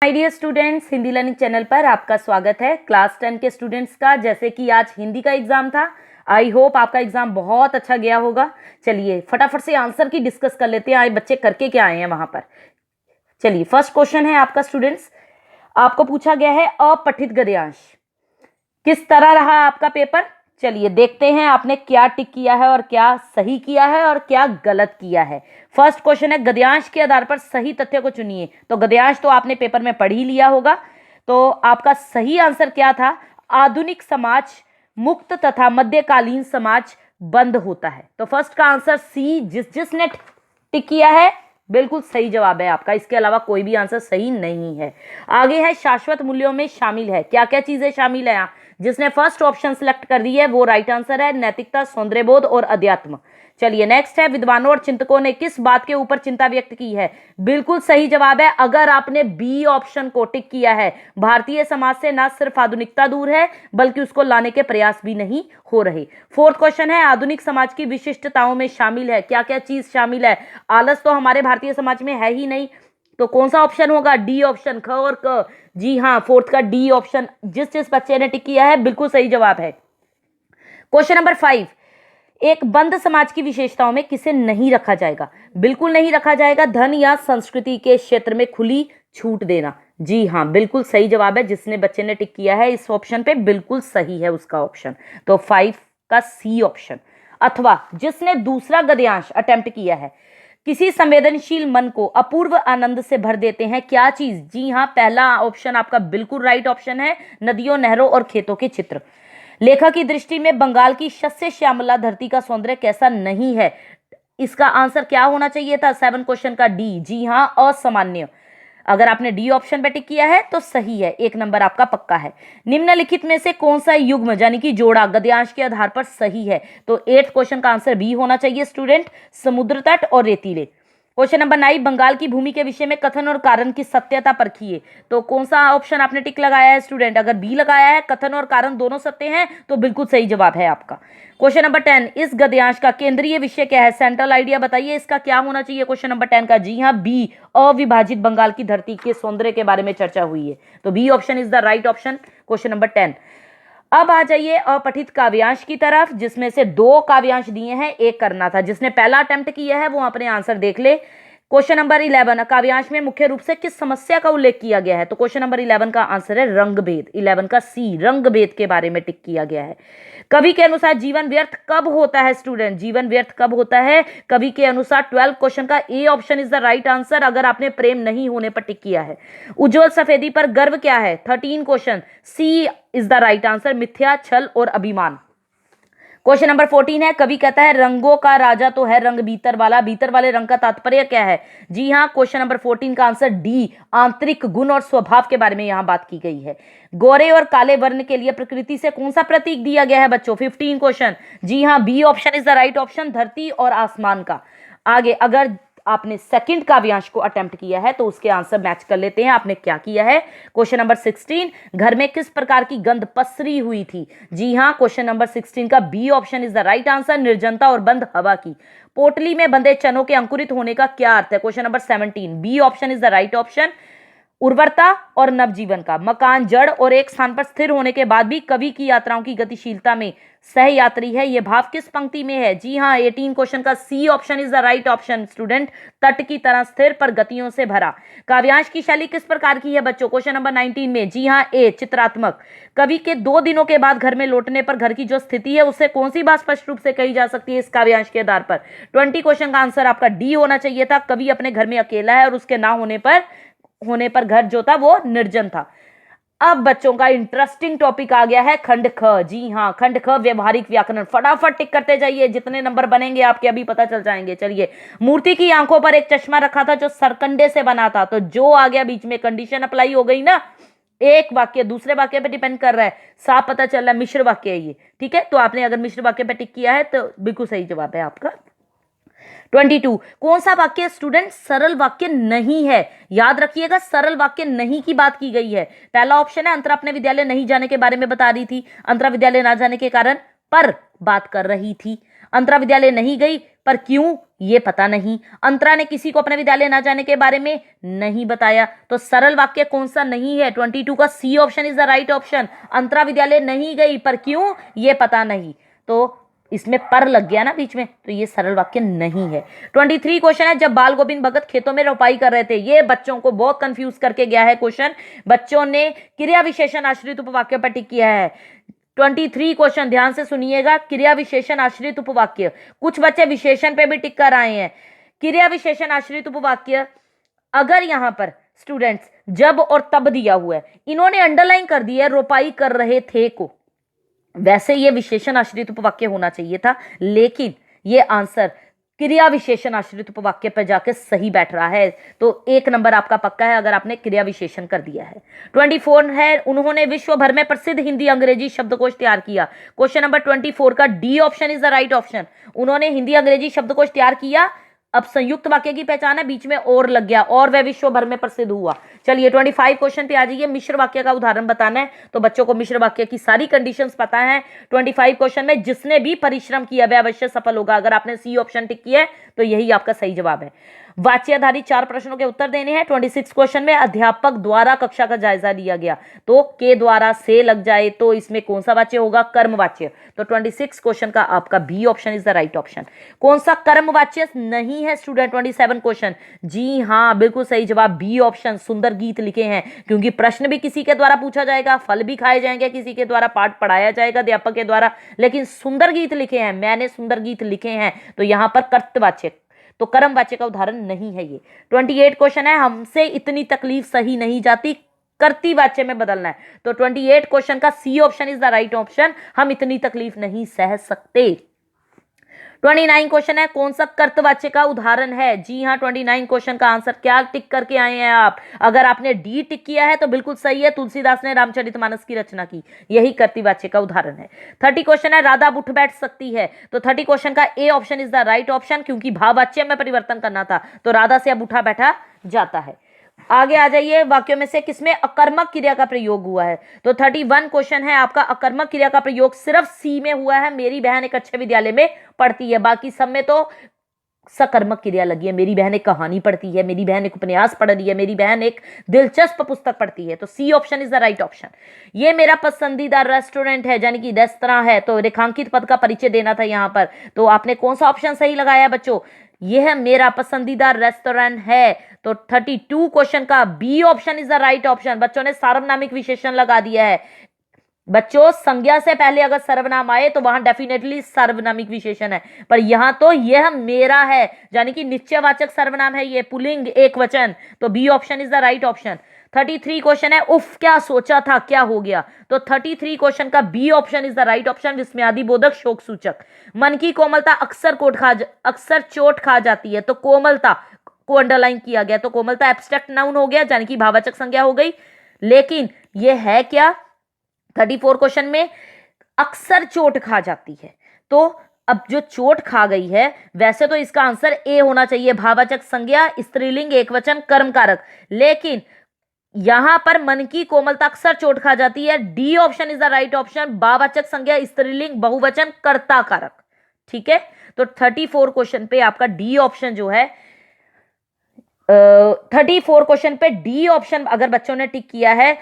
My dear students, Hindi learning channel पर आपका स्वागत है। क्लास 10 के स्टूडेंट्स का, जैसे कि आज हिंदी का एग्जाम था, आई होप आपका एग्जाम बहुत अच्छा गया होगा। चलिए फटाफट से आंसर की डिस्कस कर लेते हैं। आए बच्चे करके क्या आए हैं वहां पर। चलिए फर्स्ट क्वेश्चन है आपका स्टूडेंट्स, आपको पूछा गया है अपठित गद्यांश। किस तरह रहा आपका पेपर, चलिए देखते हैं आपने क्या टिक किया है और क्या सही किया है और क्या गलत किया है। फर्स्ट क्वेश्चन है, गद्यांश के आधार पर सही तथ्य को चुनिए। तो गद्यांश तो आपने पेपर में पढ़ ही लिया होगा। तो आपका सही आंसर क्या था? आधुनिक समाज मुक्त तथा मध्यकालीन समाज बंद होता है। तो फर्स्ट का आंसर सी, जिसने टिक किया है, बिल्कुल सही जवाब है आपका। इसके अलावा कोई भी आंसर सही नहीं है। आगे है शाश्वत मूल्यों में शामिल है। क्या क्या चीजें शामिल है? जिसने फर्स्ट ऑप्शन सिलेक्ट कर दी है वो राइट आंसर है, नैतिकता, सौंदर्यबोध और अध्यात्म। चलिए नेक्स्ट है, विद्वानों और चिंतकों ने किस बात के ऊपर चिंता व्यक्त की है? बिल्कुल सही जवाब है अगर आपने बी ऑप्शन को टिक किया है। भारतीय समाज से न सिर्फ आधुनिकता दूर है बल्कि उसको लाने के प्रयास भी नहीं हो रहे। फोर्थ क्वेश्चन है, आधुनिक समाज की विशिष्टताओं में शामिल है। क्या क्या चीज शामिल है? आलस तो हमारे भारतीय समाज में है ही नहीं, तो कौन सा ऑप्शन होगा? डी ऑप्शन, ख और क। जी हाँ, फोर्थ का डी ऑप्शन जिस बच्चे ने टिक किया है बिल्कुल सही जवाब है। क्वेश्चन नंबर 5, एक बंद समाज की विशेषताओं में किसे नहीं रखा जाएगा? बिल्कुल नहीं रखा जाएगा धन या संस्कृति के क्षेत्र में खुली छूट देना। जी हाँ, बिल्कुल सही जवाब है। जिसने बच्चे ने टिक किया है इस ऑप्शन पे बिल्कुल सही है उसका ऑप्शन। तो 5 का सी ऑप्शन। अथवा जिसने दूसरा गद्यांश अटेम्प्ट किया है, किसी संवेदनशील मन को अपूर्व आनंद से भर देते हैं। क्या चीज? जी हाँ, पहला ऑप्शन आपका बिल्कुल राइट ऑप्शन है, नदियों, नहरों और खेतों के चित्र। लेखक की दृष्टि में बंगाल की शस्य श्यामला धरती का सौंदर्य कैसा नहीं है? इसका आंसर क्या होना चाहिए था? 7 क्वेश्चन का डी। जी हाँ, असामान्य। अगर आपने डी ऑप्शन पे टिक किया है तो सही है, 1 नंबर आपका पक्का है। निम्नलिखित में से कौन सा युग्म यानी कि जोड़ा गद्यांश के आधार पर सही है? तो 8th क्वेश्चन का आंसर बी होना चाहिए स्टूडेंट, समुद्र तट और रेतीले। क्वेश्चन नंबर 9, बंगाल की भूमि के विषय में कथन और कारण की सत्यता परखिए। तो कौन सा ऑप्शन आपने टिक लगाया है स्टूडेंट? अगर बी लगाया है, कथन और कारण दोनों सत्य हैं, तो बिल्कुल सही जवाब है आपका। क्वेश्चन नंबर 10, इस गद्यांश का केंद्रीय विषय क्या है? सेंट्रल आइडिया बताइए इसका क्या होना चाहिए क्वेश्चन नंबर 10 का? जी हाँ, बी, अविभाजित बंगाल की धरती के सौंदर्य के बारे में चर्चा हुई है। तो B option is the right option, question number 10। अब आ जाइए अपठित काव्यांश की तरफ, जिसमें से 2 काव्यांश दिए हैं, एक करना था। जिसने पहला अटेम्प्ट किया है वो अपने आंसर देख ले। क्वेश्चन नंबर 11, काव्यांश में मुख्य रूप से किस समस्या का उल्लेख किया गया है? तो क्वेश्चन नंबर 11 का आंसर है रंगभेद। 11 का सी, रंगभेद के बारे में टिक किया गया है। कवि के अनुसार जीवन व्यर्थ कब होता है स्टूडेंट? जीवन व्यर्थ कब होता है कवि के अनुसार? 12 क्वेश्चन का A option is the right answer अगर आपने प्रेम नहीं होने पर टिक किया है। उज्जवल सफेदी पर गर्व क्या है? 13 question, C is the right answer, मिथ्या, छल और अभिमान। क्वेश्चन नंबर 14 है, कवि कहता है रंगों का राजा तो है रंग भीतर वाला, भीतर वाले रंग का तात्पर्य क्या है? जी हाँ, क्वेश्चन नंबर 14 का आंसर डी, आंतरिक गुण और स्वभाव के बारे में यहां बात की गई है। गोरे और काले वर्ण के लिए प्रकृति से कौन सा प्रतीक दिया गया है बच्चों? 15 क्वेश्चन, जी हाँ, B option is the right option, धरती और आसमान का। आगे अगर आपने सेकंड काव्यांश को अटेम्प्ट किया है तो उसके आंसर मैच कर लेते हैं आपने क्या किया है। क्वेश्चन नंबर 16, घर में किस प्रकार की गंध पसरी हुई थी? जी हां, क्वेश्चन नंबर 16 का B option is the right answer, निर्जनता और बंद हवा की। पोटली में बंधे चनों के अंकुरित होने का क्या अर्थ है? Question number 17, B option is the right option, उर्वरता और नवजीवन का। मकान जड़ और एक स्थान पर स्थिर होने के बाद भी कवि की यात्राओं की गतिशीलता में सहयात्री है, यह भाव किस पंक्ति में है? जी हाँ, 18 क्वेश्चन का C option is the right option student, तट की तरह स्थिर पर गतियों से भरा। काव्यांश की शैली किस प्रकार की है बच्चों? क्वेश्चन नंबर 19 में, जी हाँ, ए, चित्रात्मक। कवि के 2 दिनों के बाद घर में लौटने पर घर की जो स्थिति है उससे कौन सी बात स्पष्ट रूप से कही जा सकती है इस काव्यांश के आधार पर? 20 क्वेश्चन का आंसर आपका डी होना चाहिए था, कवि अपने घर में अकेला है और उसके ना होने पर घर जो था वो निर्जन था। अब बच्चों का इंटरेस्टिंग टॉपिक आ गया है खंड ख। जी हाँ, खंड ख, व्यवहारिक व्याकरण। फटाफट टिक करते जाइए, जितने नंबर बनेंगे आपके अभी पता चल जाएंगे। चलिए, मूर्ति की आंखों पर एक चश्मा रखा था जो सरकंडे से बना था। तो जो आ गया बीच में, कंडीशन अप्लाई हो गई ना, एक वाक्य दूसरे वाक्य पे डिपेंड कर रहा है, साफ पता चल रहा है मिश्र वाक्य है ये, ठीक है। तो आपने अगर मिश्र वाक्य पे टिक किया है तो बिल्कुल सही जवाब है आपका। 22, कौन सा वाक्य स्टूडेंट सरल वाक्य नहीं है? याद रखिएगा, सरल वाक्य नहीं की बात की गई है। पहला ऑप्शन है, अंतरा अपने विद्यालय नहीं जाने के बारे में बता रही थी, अंतरा विद्यालय ना जाने के कारण पर बात कर रही थी। अंतरा विद्यालय नहीं गई, पर क्यों ये पता नहीं। अंतरा ने किसी को अपने विद्यालय न जाने के बारे में नहीं बताया। तो सरल वाक्य कौन सा नहीं है? 22 का C option is the right option. Antara विद्यालय नहीं गई, पर क्यों ये पता नहीं। तो इसमें पर लग गया ना बीच में, तो ये सरल वाक्य नहीं है। 23 क्वेश्चन है, जब बाल गोविंद भगत खेतों में रोपाई कर रहे थे। ये बच्चों को बहुत कंफ्यूज करके गया है क्वेश्चन। बच्चों ने क्रिया विशेषण आश्रित उपवाक्य पर टिक किया है। 23 क्वेश्चन ध्यान से सुनिएगा, क्रिया विशेषण आश्रित उपवाक्य। कुछ बच्चे विशेषण पे भी टिक कर आए हैं। क्रिया विशेषण आश्रित उपवाक्य, अगर यहां पर स्टूडेंट्स जब और तब दिया हुआ है, इन्होंने अंडरलाइन कर दिया है रोपाई कर रहे थे को, वैसे ये विशेषण आश्रित उपवाक्य होना चाहिए था, लेकिन ये आंसर क्रिया विशेषण आश्रित उपवाक्य पर जाकर सही बैठ रहा है। तो 1 नंबर आपका पक्का है अगर आपने क्रिया विशेषण कर दिया है। 24 है, उन्होंने विश्व भर में प्रसिद्ध हिंदी अंग्रेजी शब्दकोश तैयार किया। क्वेश्चन नंबर 24 का D option is the right option. उन्होंने हिंदी अंग्रेजी शब्दकोश तैयार किया। अब संयुक्त वाक्य की पहचान है, बीच में और लग गया, और वह विश्व भर में प्रसिद्ध हुआ। चलिए 25 क्वेश्चन पे आ जाइए। मिश्र वाक्य का उदाहरण बताना है, तो बच्चों को मिश्र वाक्य की सारी कंडीशंस पता है। 25 क्वेश्चन में जिसने भी परिश्रम किया वह अवश्य सफल होगा। अगर आपने सी ऑप्शन टिक किया है तो यही आपका सही जवाब है। वाच्य आधारित 4 प्रश्नों के उत्तर देने हैं। 26 क्वेश्चन में अध्यापक द्वारा कक्षा का जायजा लिया गया, तो के द्वारा से लग जाए तो इसमें कौन सा वाच्य होगा? कर्मवाच्य। तो 26 क्वेश्चन का आपका B option is the right option. कौन सा कर्मवाच्य नहीं है स्टूडेंट? 27 क्वेश्चन, जी हाँ बिल्कुल सही जवाब बी ऑप्शन, सुंदर गीत लिखे हैं। क्योंकि प्रश्न भी किसी के द्वारा पूछा जाएगा, फल भी खाए जाएंगे किसी के द्वारा, पाठ पढ़ाया जाएगा अध्यापक के द्वारा, लेकिन सुंदर गीत लिखे हैं, मैंने सुंदर गीत लिखे हैं, तो यहां पर कर्तवाच्य, तो कर्मवाच्य का उदाहरण नहीं है ये। 28 क्वेश्चन है, हमसे इतनी तकलीफ सही नहीं जाती, कर्तवाच्य में बदलना है। तो 28 क्वेश्चन का C option is the right option, हम इतनी तकलीफ नहीं सह सकते। 29 क्वेश्चन है, कौन सा कर्तवाच्य का उदाहरण है? जी हाँ, 29 क्वेश्चन का आंसर क्या टिक करके आए हैं आप? अगर आपने डी टिक किया है तो बिल्कुल सही है, तुलसीदास ने रामचरितमानस की रचना की, यही कर्तवाच्य का उदाहरण है। 30 क्वेश्चन है, राधा अब उठ बैठ सकती है। तो 30 क्वेश्चन का A option is the right option, क्योंकि भाववाच्य में परिवर्तन करना था, तो राधा से अब उठा बैठा जाता है। आगे आ जाइए, वाक्यों में से किसमें अकर्मक क्रिया का प्रयोग हुआ है? तो 31 क्वेश्चन है आपका, अकर्मक क्रिया का प्रयोग सिर्फ सी में हुआ है, मेरी बहन एक अच्छे विद्यालय में पढ़ती है, बाकी सब में तो सकर्मक क्रिया लगी है। मेरी बहन एक कहानी पढ़ती है, मेरी बहन एक उपन्यास पढ़ रही है, मेरी बहन एक दिलचस्प पुस्तक पढ़ती है। तो C option is the right option. ये मेरा पसंदीदा रेस्टोरेंट है, यानी कि रेस्तरां है, तो रेखांकित पद का परिचय देना था यहाँ पर। तो आपने कौन सा ऑप्शन सही लगाया बच्चों? यह मेरा पसंदीदा रेस्टोरेंट है। तो 32 क्वेश्चन का B option is the right option. बच्चों ने सार्वनामिक विशेषण लगा दिया है। बच्चों संज्ञा से पहले अगर सर्वनाम आए तो वहां डेफिनेटली सार्वनामिक विशेषण है, पर यहां तो यह मेरा है, यानी कि निश्चयवाचक सर्वनाम है, ये पुल्लिंग एक वचन। तो B option is the right option. 33 question है, उफ क्या सोचा था क्या हो गया? तो 33 क्वेश्चन का B option is the right option, विस्मयादि बोधक शोक सूचक। मन की कोमलता अक्सर चोट खा जाती है, तो कोमलता को अंडरलाइन किया गया, तो कोमलता एब्स्ट्रैक्ट नाउन हो गया, यानी कि भाववाचक संज्ञा हो गई, लेकिन यह है क्या? 34 क्वेश्चन में अक्सर चोट खा जाती है, तो अब जो चोट खा गई है, वैसे तो इसका आंसर ए होना चाहिए, भाववाचक संज्ञा, स्त्रीलिंग, एकवचन, कर्मकारक, लेकिन यहां पर मन की कोमलता अक्सर चोट खा जाती है, D option is the right option, भाववाचक संज्ञा, स्त्रीलिंग, बहुवचन, कर्ता कारक। ठीक है, तो 34 क्वेश्चन पे आपका डी ऑप्शन जो है 34 क्वेश्चन पे डी ऑप्शन अगर बच्चों ने टिक किया है,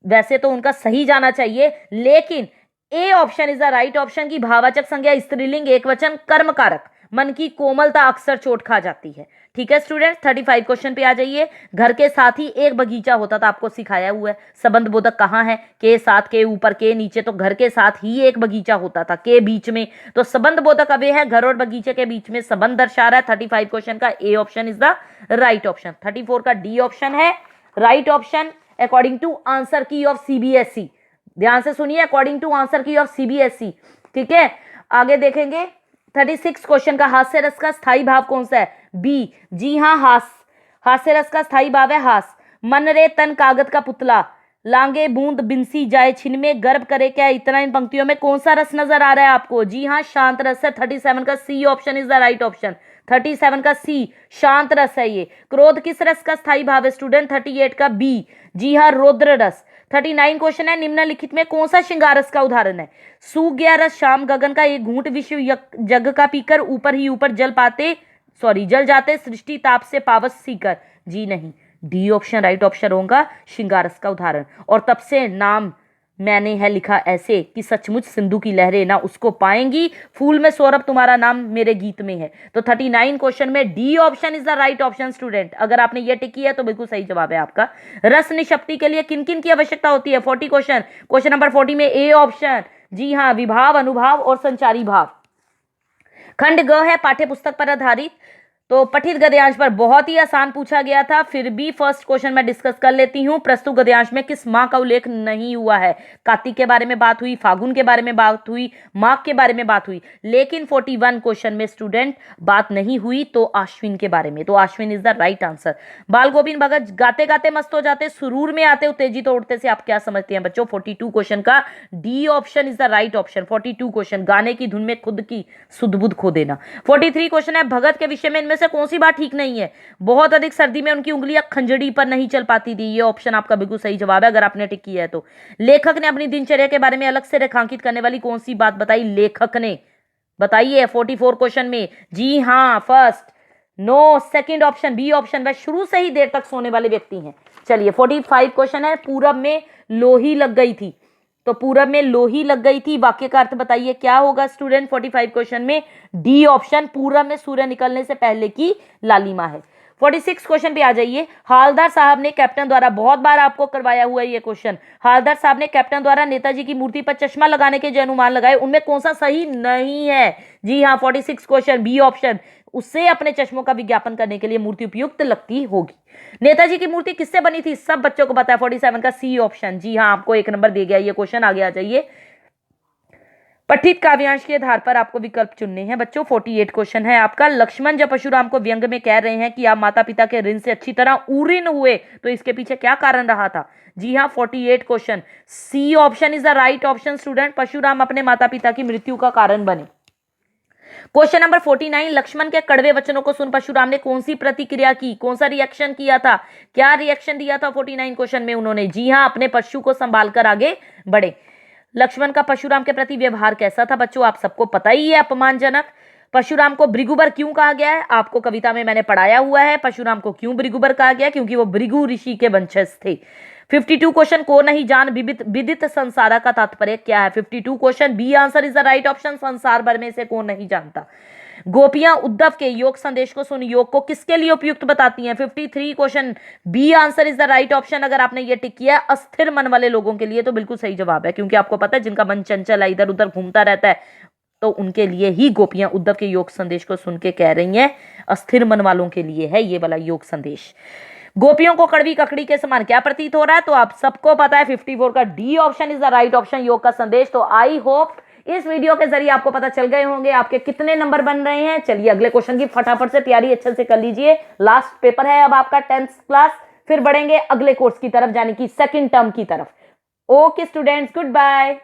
वैसे तो उनका सही जाना चाहिए, लेकिन ए option is the right option की भाववाचक संज्ञा, स्त्रीलिंग, एकवचन, कर्मकारक, मन की कोमलता अक्सर चोट खा जाती है। ठीक है स्टूडेंट, 35 क्वेश्चन पे आ जाइए। घर के साथ ही एक बगीचा होता था, आपको सिखाया हुआ है। संबंध बोधक कहाँ है? के साथ, के ऊपर, के नीचे, तो घर के साथ ही एक बगीचा होता था, के बीच में, तो संबंध बोधक अव्यय है, घर और बगीचे के बीच में संबंध दर्शा रहा है। 35 क्वेश्चन का A option is the right option. 34 का डी ऑप्शन है right option according to answer key of CBSE. ध्यान से सुनिए, according to answer key of CBSE. ठीक है, आगे देखेंगे 36 क्वेश्चन का, हास्य रस का स्थायी भाव कौन सा है? बी। जी हाँ, हास्य रस का स्थायी भाव है हास। मन रे तन कागज का पुतला, लांगे बूंद बिनसी जाए छिन में, गर्भ करे क्या, इतना इन पंक्तियों में कौन सा रस नजर आ रहा है आपको? जी हाँ, शांत रस है। 37 का C option is the right option. 37 का सी शांत रस है ये। क्रोध किस रस का स्थायी भाव है स्टूडेंट? 38 का बी। जी हाँ, रौद्र रस। 39 क्वेश्चन है, निम्नलिखित में कौन सा श्रृंगार रस का उदाहरण है? सूख गया रस शाम गगन का एक घूंट, विश्व जग का पीकर, ऊपर ही ऊपर जल जाते सृष्टि ताप से पावस सीकर। जी नहीं, डी ऑप्शन राइट ऑप्शन होगा, श्रृंगार रस का उदाहरण। और तब से नाम मैंने है लिखा ऐसे कि सचमुच सिंधु की लहरें ना उसको पाएंगी, फूल में सौरभ तुम्हारा नाम मेरे गीत में है। तो 39 क्वेश्चन में D option is the right option student. अगर आपने ये टिक किया है तो बिल्कुल सही जवाब है आपका। रस निष्पत्ति के लिए किन किन की आवश्यकता होती है? 40 क्वेश्चन नंबर 40 में ए ऑप्शन, जी हाँ, विभाव, अनुभाव और संचारी भाव। खंड ग है पाठ्य पुस्तक पर आधारित, तो पठित गद्यांश पर बहुत ही आसान पूछा गया था, फिर भी फर्स्ट क्वेश्चन मैं डिस्कस कर लेती हूं। प्रस्तुत गद्यांश में किस माह का उल्लेख नहीं हुआ है? कार्तिक के बारे में बात हुई, फागुन के बारे में बात हुई, माघ के बारे में बात हुई, लेकिन 41 क्वेश्चन में स्टूडेंट बात नहीं हुई तो अश्विन के बारे में। तो Ashwin is the right answer. बाल गोविंद भगत गाते गाते मस्त हो जाते, सुरूर में आते उत्तेजित उड़ते से आप क्या समझते हैं बच्चों? 42 क्वेश्चन का D option is the right option. 42 question, गाने की धुन में खुद की सुध बुध खो देना। 43 क्वेश्चन है, भगत के विषय में इनमें से कौन सी बात ठीक नहीं है? बहुत अधिक सर्दी में उनकी उंगलियां खंजड़ी पर नहीं चल पाती थी। ये ऑप्शन आपका बिल्कुल सही जवाब है अगर आपने टिक किया है तो। लेखक ने अपनी दिनचर्या के बारे में अलग से रेखांकित करने वाली कौन सी बात बताई? लेखक ने, बताइए। 44 क्वेश्चन में, जी हाँ, first no, second option, B option, वह शुरू से ही देर तक सोने वाले व्यक्ति हैं। चलिए 45 क्वेश्चन है, पूरब में लोही लग गई थी, तो पूरब में लोही लग गई थी, वाक्य का अर्थ बताइए क्या होगा स्टूडेंट? 45 क्वेश्चन में डी ऑप्शन, पूरब में सूर्य निकलने से पहले की लालिमा है। 46 क्वेश्चन पे आ जाइए। हालदार साहब ने कैप्टन द्वारा, बहुत बार आपको करवाया हुआ है ये क्वेश्चन, हालदार साहब ने कैप्टन द्वारा नेताजी की मूर्ति पर चश्मा लगाने के जो अनुमान लगाए उनमें कौन सा सही नहीं है? जी हाँ, 46 क्वेश्चन, बी ऑप्शन, उससे अपने चश्मों का विज्ञापन करने के लिए मूर्ति उपयुक्त लगती होगी। नेताजी की मूर्ति किससे बनी थी? सब बच्चों को पता है, 47 का सी ऑप्शन। जी हाँ, आपको 1 नंबर दे गया ये क्वेश्चन। आगे आ जाइए। पठित काव्यांश के आधार पर आपको विकल्प चुनने हैं बच्चों। 48 क्वेश्चन है आपका। लक्ष्मण जब परशुराम को व्यंग में कह रहे हैं कि आप माता पिता के ऋण से अच्छी तरह उऋण हुए, तो इसके पीछे क्या कारण रहा था? जी हाँ, 48 question, C option is the right option student. Parshuram अपने माता पिता की मृत्यु का कारण बने। क्वेश्चन नंबर 49, लक्ष्मण के कड़वे वचनों को सुन परशुराम ने कौन सी प्रतिक्रिया की, कौन सा रिएक्शन किया था? क्या रिएक्शन दिया था 49 क्वेश्चन में उन्होंने? जी हाँ, अपने पशु को संभाल कर आगे बढ़े। लक्ष्मण का परशुराम के प्रति व्यवहार कैसा था बच्चों? आप सबको पता ही है, अपमानजनक। परशुराम को भृगुबर क्यों कहा गया है? आपको कविता में मैंने पढ़ाया हुआ है। परशुराम को क्यों भृगुबर कहा गया? क्योंकि वो भृगु ऋषि के वंशज थे। 52 क्वेश्चन, को नहीं जान विदित संसारा का तात्पर्य क्या है? 52 question, B answer is the right option, संसार भर में से कौन नहीं जानता। गोपियां उद्धव के योग संदेश को सुन योग को किसके लिए उपयुक्त बताती हैं? 53 question, B answer is the right option. अगर आपने ये टिक किया, अस्थिर मन वाले लोगों के लिए तो बिल्कुल सही जवाब है, क्योंकि आपको पता है जिनका मन चंचल है, इधर उधर घूमता रहता है, तो उनके लिए ही गोपियां उद्धव के योग संदेश को सुन के कह रही हैं। अस्थिर मन वालों के लिए है ये वाला योग संदेश। गोपियों को कड़वी ककड़ी के समान क्या प्रतीत हो रहा है? तो आप सबको पता है 54 का D option is the right option, योग का संदेश। तो आई होप इस वीडियो के जरिए आपको पता चल गए होंगे आपके कितने नंबर बन रहे हैं। चलिए अगले क्वेश्चन की फटाफट से तैयारी अच्छे से कर लीजिए। लास्ट पेपर है अब आपका 10th क्लास, फिर बढ़ेंगे अगले कोर्स की तरफ, यानी कि सेकंड टर्म की तरफ। Okay students, good bye.